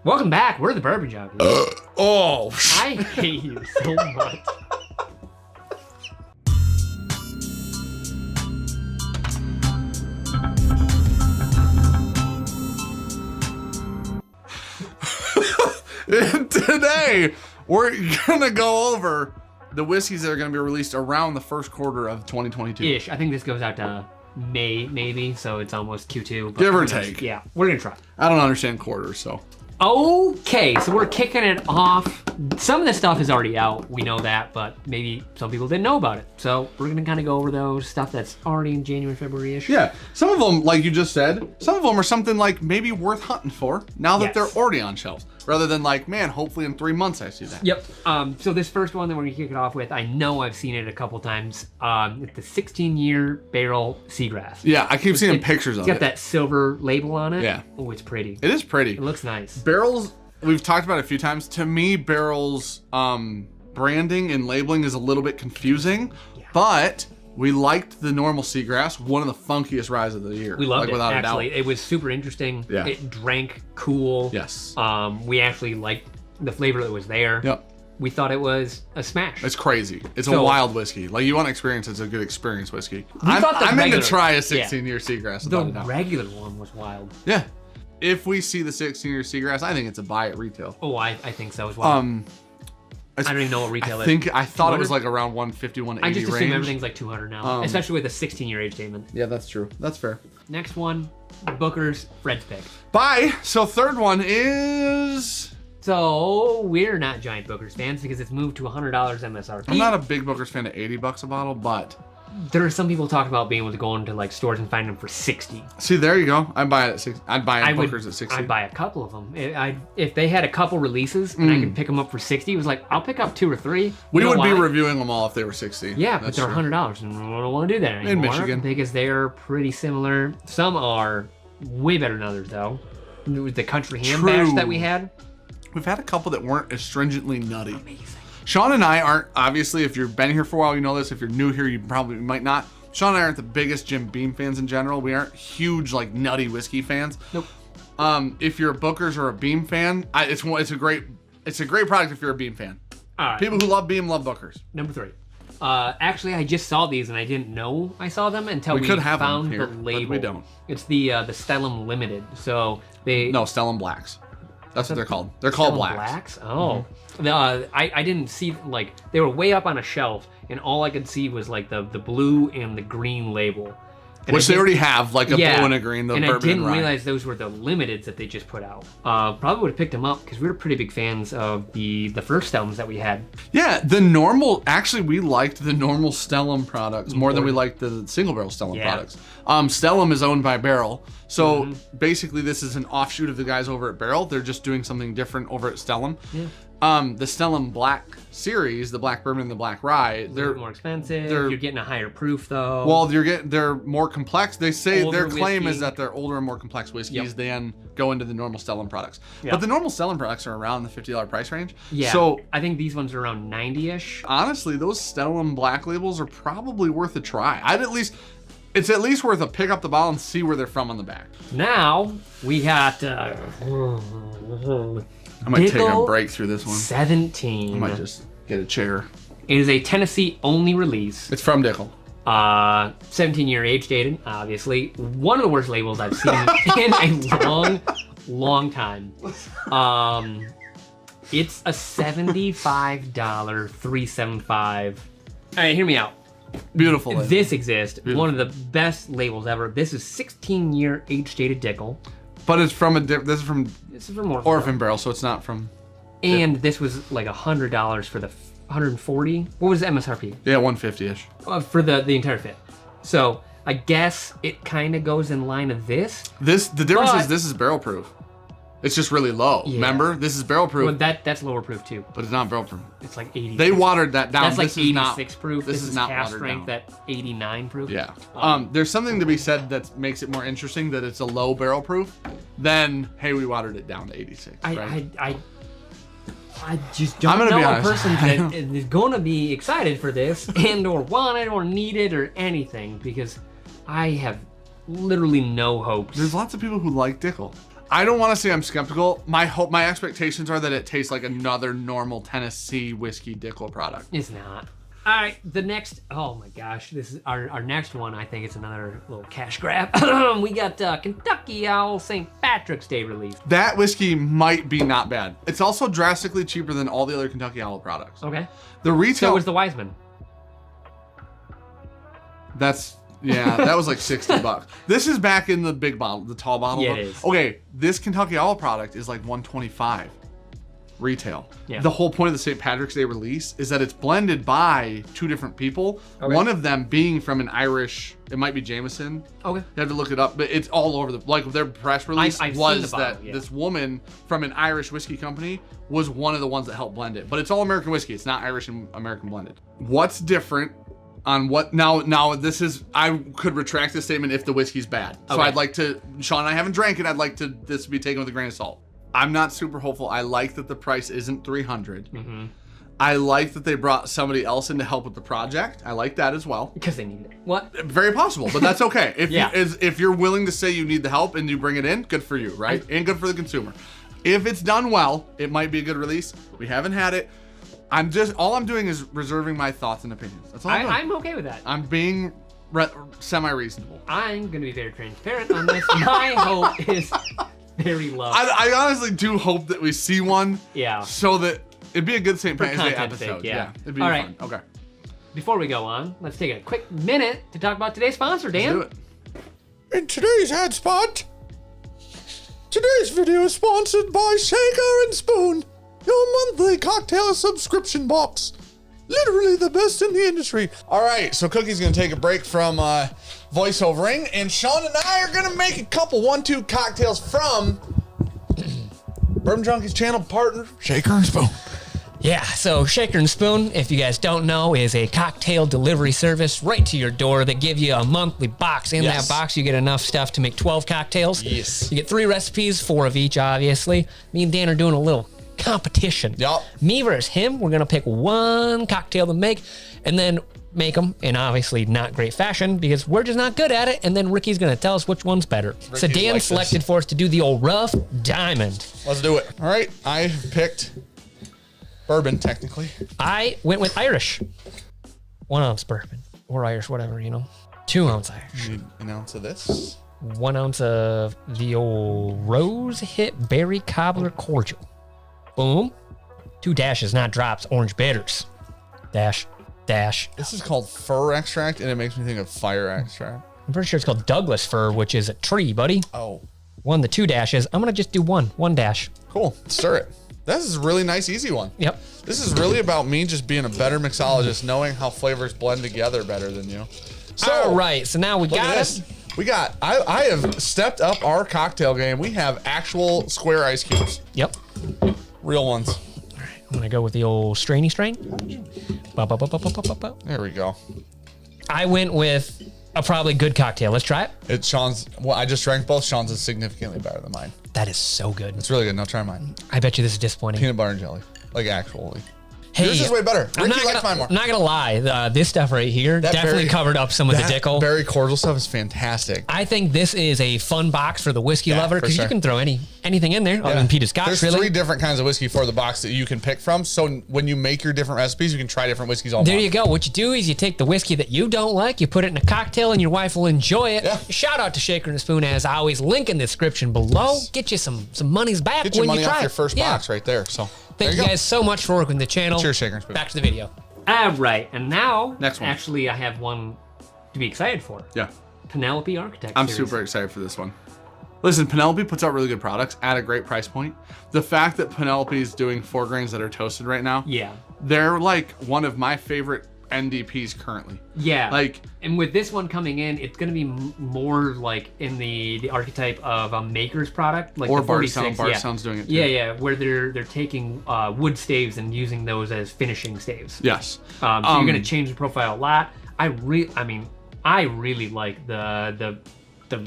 Welcome back. We're the Bourbonjunk. Oh. I hate you so much. And today, we're gonna go over the whiskeys that are gonna be released around the first quarter of 2022. Ish. I think this goes out to May, maybe, so it's almost Q2. But Give or take. Yeah, we're gonna try. I don't understand quarters, so. Okay, so we're kicking it off. Some of this stuff is already out, we know that, but maybe some people didn't know about it. So we're gonna kind of go over those stuff that's already in January, February-ish. Yeah, some of them, like you just said, some of them are something like maybe worth hunting for now that they're already on shelves, rather than like, man, hopefully in 3 months I see that. Yep. So this first one that we're gonna kick it off with, I know I've seen it a couple times. It's the 16-year barrel seagrass. Yeah, I keep seeing pictures of It's got it. that silver label on it. Yeah. Oh, it's pretty. It is pretty. It looks nice. Barrels, we've talked about it a few times. To me, Barrels branding and labeling is a little bit confusing, but we liked the normal seagrass, one of the funkiest ryes of the year. We loved it, without actually. a doubt. It was super interesting. Yeah. It drank cool. Yes. We actually liked the flavor that was there. Yep. We thought it was a smash. It's crazy. It's a wild whiskey. Like, you want to experience, it's a good experience whiskey. I'm in to try a 16-year seagrass. The regular one was wild. Yeah. If we see the 16-year seagrass, I think it's a buy at retail. Oh, I think so as well. I don't even know what retail is. I thought it was like around 150, 180 I just assume range. everything's like 200 now, especially with a 16-year age statement. Yeah, that's true. That's fair. Next one, Booker's Fred's Pick. Buy. So third one is... So we're not giant Booker's fans because it's moved to $100 MSRP. I'm not a big Booker's fan at $80 a bottle, but... There are some people talk about being able to go into like stores and find them for 60. See, there you go. I'd buy it at 60. I'd buy Booker's at 60. I'd buy a couple of them. If they had a couple releases and I could pick them up for 60, it was like, I'll pick up 2 or 3. We would be reviewing them all if they were 60. Yeah, but they're $100 and we don't want to do that anymore. In Michigan. Because they're pretty similar. Some are way better than others though. It was the country ham bash that we had. We've had a couple that weren't as stringently nutty. Amazing. Sean and I aren't, obviously, if you've been here for a while, you know this. If you're new here, you probably might not. Sean and I aren't the biggest Jim Beam fans in general. We aren't huge, like, nutty whiskey fans. Nope. If you're a Booker's or a Beam fan, it's a great product if you're a Beam fan. All right. People who love Beam love Booker's. Number 3. Actually, I just saw these and I didn't know I saw them until we found the label. But we don't. It's the Stellum Limited. So they... No, Stellum Blacks. That's what they're called. They're called Blacks. Oh. I didn't see, like, they were way up on a shelf and all I could see was like the blue and the green label. And which they already have, like a blue and a green, the and bourbon I didn't rye. realize those were the limiteds that they just put out. Probably would have picked them up because we were pretty big fans of the first Stellums that we had. Yeah, the normal, actually we liked the normal Stellum products more than we liked the single barrel Stellum products. Stellum is owned by Barrel. So basically this is an offshoot of the guys over at Barrel. They're just doing something different over at Stellum. Yeah. The Stellum Black series, the Black Bourbon and the Black Rye, they're more expensive. You're getting a higher proof though. Well, they're more complex. They say Older their claim whiskey. is that they're older and more complex whiskeys than go into the normal Stellum products. Yep. But the normal Stellum products are around the $50 price range. Yeah. So I think these ones are around 90-ish. honestly, those Stellum Black labels are probably worth a try. It's at least worth a pick up the bottle and see where they're from on the back. Now we got I might take a break through this one. 17. I might just get a chair. It is a Tennessee only release. It's from Dickel. 17-year age dated, obviously. One of the worst labels I've seen in a long time. It's a $75 375. All right, hear me out. Beautiful label. This exists. One of the best labels ever. This is 16-year age dated Dickel. But it's from this is from Orphan Barrel, so it's not from. And this was like $100 for the 140. What was the MSRP? Yeah, 150-ish. For the entire fit. So I guess it kind of goes in line of this. The difference is this is barrel proof. It's just really low. Yeah. Remember, this is barrel proof. Well, that's lower proof too. But it's not barrel proof. It's like 80. They watered that down. That's like this 86 is proof. This is not cast watered strength down. at 89 proof. Yeah. There's something to be said that makes it more interesting that it's a low barrel proof than, hey, we watered it down to 86. Right? I just don't know a person that is going to be excited for this and or want it or need it or anything because I have literally no hopes. There's lots of people who like Dickel. I don't want to say I'm skeptical. My expectations are that it tastes like another normal Tennessee whiskey Dickel product. It's not. All right, the next, oh my gosh, this is our next one. I think it's another little cash grab. We got Kentucky Owl St. Patrick's Day release. That whiskey might be not bad. It's also drastically cheaper than all the other Kentucky Owl products. Okay. The retail. So was the Wiseman. That was like $60. This is back in the big bottle, the tall bottle. Yeah, it is. Okay, this Kentucky Owl product is like $125 retail. Yeah. The whole point of the St. Patrick's Day release is that it's blended by two different people. Okay. One of them being from an Irish, it might be Jameson. Okay. You have to look it up, but it's all over their press release was that this woman from an Irish whiskey company was one of the ones that helped blend it. But it's all American whiskey. It's not Irish and American blended. What's different on what now this is, I could retract this statement if the whiskey's bad. So I'd like to, Sean and I haven't drank it, I'd like to this to be taken with a grain of salt. I'm not super hopeful. I like that the price isn't $300. Mm-hmm. I like that they brought somebody else in to help with the project. I like that as well. Because they need it. What? Very possible, but that's okay. If you're willing to say you need the help and you bring it in, good for you, right? And good for the consumer. If it's done well, it might be a good release. We haven't had it. All I'm doing is reserving my thoughts and opinions. That's all I'm okay with that. I'm being semi-reasonable. I'm going to be very transparent on this. My hope is very low. I honestly do hope that we see one. Yeah. So that it'd be a good St. Patrick's Day episode. Yeah. It'd be fun. Okay. Before we go on, let's take a quick minute to talk about today's sponsor, Dan. Let's do it. In today's ad spot, today's video is sponsored by Shaker and Spoon, your monthly cocktail subscription box. Literally the best in the industry. All right, so Cookie's gonna take a break from voiceovering, and Sean and I are gonna make a couple 1-2 cocktails from Bourbon Junkie's channel partner, Shaker and Spoon. Yeah, so Shaker and Spoon, if you guys don't know, is a cocktail delivery service right to your door that give you a monthly box. In that box, you get enough stuff to make 12 cocktails. Yes. You get 3 recipes, 4 of each, obviously. Me and Dan are doing a little competition. Yep. Me versus him. We're gonna pick one cocktail to make and then make them in obviously not great fashion because we're just not good at it, and then Ricky's gonna tell us which one's better. So Dan selected for us to do the old rough diamond. Let's do it. All right, I picked bourbon technically. I went with Irish. 1 ounce bourbon or Irish, whatever, 2 ounce Irish. You need an ounce of this. 1 ounce of the old Rose Hit Berry Cobbler Cordial. Boom. 2 dashes, not drops, orange bitters. Dash. This is called fir extract, and it makes me think of fire extract. I'm pretty sure it's called Douglas fir, which is a tree, buddy. Oh. 1 to 2 dashes. I'm going to just do one dash. Cool. Stir it. This is a really nice, easy one. Yep. This is really about me just being a better mixologist, knowing how flavors blend together better than you. So, all right. So now we got this. I have stepped up our cocktail game. We have actual square ice cubes. Yep. Real ones. All right. I'm going to go with the old strainy strain. There we go. I went with a probably good cocktail. Let's try it. It's Sean's. Well, I just drank both. Sean's is significantly better than mine. That is so good. It's really good. Now try mine. I bet you this is disappointing. Peanut butter and jelly. Like actually. Hey, yours is way better. Ricky likes mine more. I'm not gonna lie, this stuff right here definitely covered up some of the Dickel. Berry cordial stuff is fantastic. I think this is a fun box for the whiskey lover because you can throw anything in there other than Peter's Scotch. There's 3 different kinds of whiskey for the box that you can pick from. So when you make your different recipes, you can try different whiskeys all There you go. What you do is you take the whiskey that you don't like, you put it in a cocktail, and your wife will enjoy it. Yeah. Shout out to Shaker and Spoon, as always. Link in the description below. Get you some monies back when you try. Get your money off your first box right there. So. Thank you guys so much for working the channel. Cheers, Shaker and Spoon. Back to the video. All right, and now, next one. Actually, I have one to be excited for. Yeah. Penelope Architecture. I'm super excited for this one. Listen, Penelope puts out really good products at a great price point. The fact that Penelope is doing 4 grains that are toasted right now, they're like one of my favorite NDPs currently. Yeah. And with this one coming in, it's going to be more like in the archetype of a maker's product, like or the 46. Bardstown's doing it too. Yeah, where they're taking wood staves and using those as finishing staves. Yes. So you're going to change the profile a lot. I really like the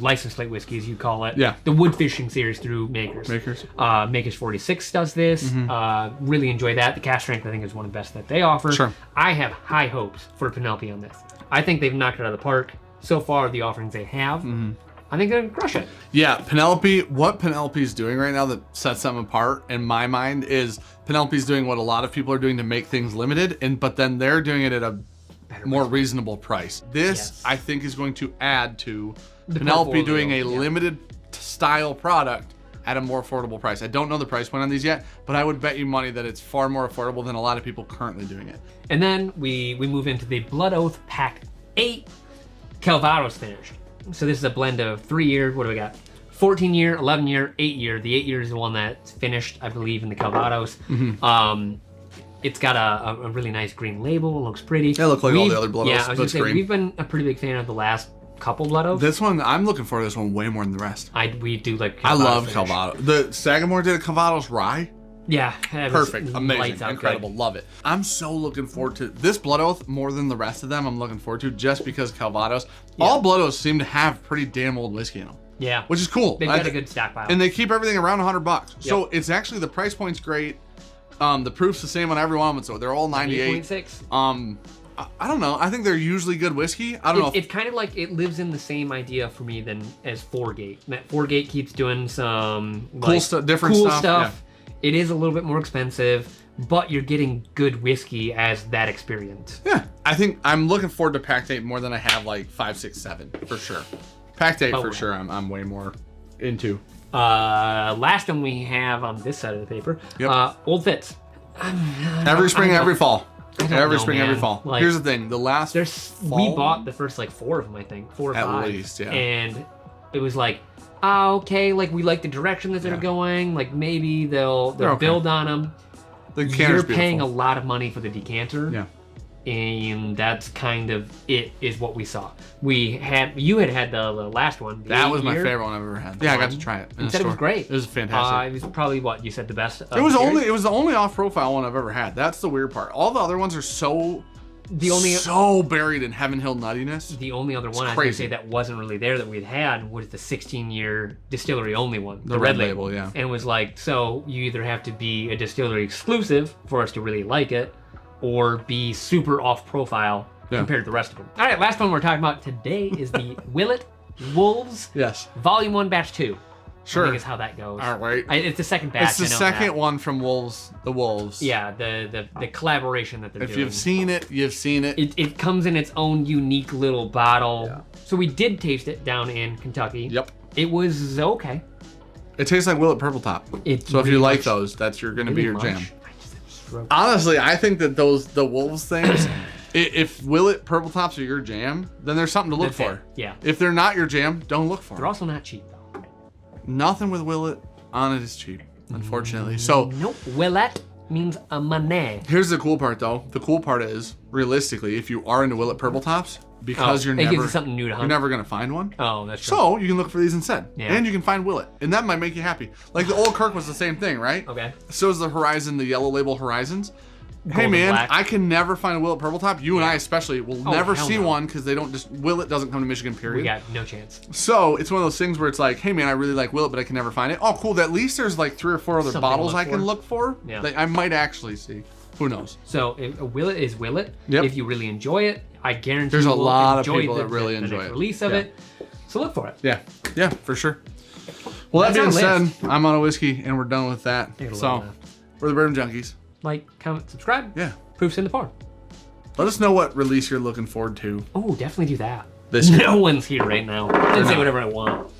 license plate whiskey, as you call it. Yeah. The wood fishing series through Makers. Makers 46 does this. Mm-hmm. Really enjoy that. The cast strength, I think, is one of the best that they offer. Sure. I have high hopes for Penelope on this. I think they've knocked it out of the park. So far, the offerings they have. Mm-hmm. I think they're gonna crush it. Yeah, what Penelope's doing right now that sets them apart in my mind is Penelope's doing what a lot of people are doing to make things limited, but then they're doing it at a more reasonable price. This, I think, is going to add to Penelope doing a limited style product at a more affordable price. I don't know the price point on these yet, but I would bet you money that it's far more affordable than a lot of people currently doing it. And then we move into the Blood Oath Pack 8 Calvados finished. So this is a blend of 3 year, what do we got? 14 year, 11 year, 8 year. The 8 year is the one that's finished, I believe, in the Calvados. It's got a really nice green label. It looks pretty. They look like all the other Blood Oaths. Yeah, I was gonna say, we've been a pretty big fan of the last couple Blood Oaths. This one, I'm looking for this one way more than the rest. We do like Calvados. I love Calvados. The Sagamore did a Calvados rye. Yeah. Perfect. Amazing. Incredible. Love it. I'm so looking forward to this Blood Oath more than the rest of them. I'm looking forward to just because Calvados. Yeah. All Blood Oaths seem to have pretty damn old whiskey in them. Yeah. Which is cool. They've got a good stockpile. And they keep everything around $100. Yep. So it's actually, the price point's great. The proof's the same on every one of them, so they're all 98. 98.6. I don't know. I think they're usually good whiskey. I don't know. It's kind of like it lives in the same idea for me as 4-Gate. That 4-Gate keeps doing some cool stuff, different stuff. Yeah. It is a little bit more expensive, but you're getting good whiskey as that experience. Yeah, I think I'm looking forward to Pack 8 more than I have like 5, 6, 7 for sure. Pack 8 for sure. I'm way more into. Last one we have on this side of the paper. Yep. Old Fitz. Every spring, every fall. Every spring, every fall. Like, here's the thing: the last fall, we bought the first like 4 of them, I think, 4 or 5, at least, yeah. And it was like, okay, like we like the direction that they're going. Like maybe they'll build on them. You're paying a lot of money for the decanter. Yeah. And that's kind of is what we saw. You had the last one. That was my favorite one I've ever had. Yeah, I got to try it. It was great. It was fantastic. It was probably what you said the best. It was the only off-profile one I've ever had. That's the weird part. All the other ones are so buried in Heaven Hill nuttiness. The only other one I was going to say that wasn't really there that we'd had was the 16-year distillery only one, the red label. Yeah. And it was like, so you either have to be a distillery exclusive for us to really like it, or be super off-profile compared to the rest of them. All right, last one we're talking about today is the Willett Wolves. Yes. Volume 1, Batch 2. Sure. I think is how that goes. All right. It's the second batch. It's the second one from the Wolves. Yeah, the collaboration that they're doing. If you've seen it, you've seen it. It comes in its own unique little bottle. Yeah. So we did taste it down in Kentucky. Yep. It was okay. It tastes like Willett Purple Top. So if you like those, that's going to be your jam. Honestly, I think that the Wolves things, if Willett Purple Tops are your jam, then there's something to look for. Yeah. If they're not your jam, don't look for them. They're also not cheap, though. Nothing with Willett on it is cheap, unfortunately. So nope. Willett means a money. Here's the cool part, though. The cool part is, realistically, if you are into Willett Purple Tops, because it gives you something new to hunt. You're never gonna find one. Oh, that's true. So you can look for these instead, yeah. And you can find Willett, and that might make you happy. Like the Old Kirk was the same thing, right? Okay. So is the Horizon, the yellow label Horizons. Hey Golden man, black. I can never find a Willett Purple Top. You and I especially will never see one because they don't Willett doesn't come to Michigan. Period. We got no chance. So it's one of those things where it's like, hey man, I really like Willett, but I can never find it. Oh cool, at least there's like 3 or 4 other bottles I can look for. Yeah. That I might actually see. Who knows? So Willett is Willett. Yep. If you really enjoy it, I guarantee there's a lot of enjoy people that really the enjoy next it. Release of it. So look for it. Yeah, for sure. Well, that being said, I'm on a whiskey, and we're done with that. So we're the Bourbon Junkies. Like, comment, subscribe. Yeah. Proofs in the farm. Let us know what release you're looking forward to. Oh, definitely do that. This year. No one's here right now. I can say whatever I want.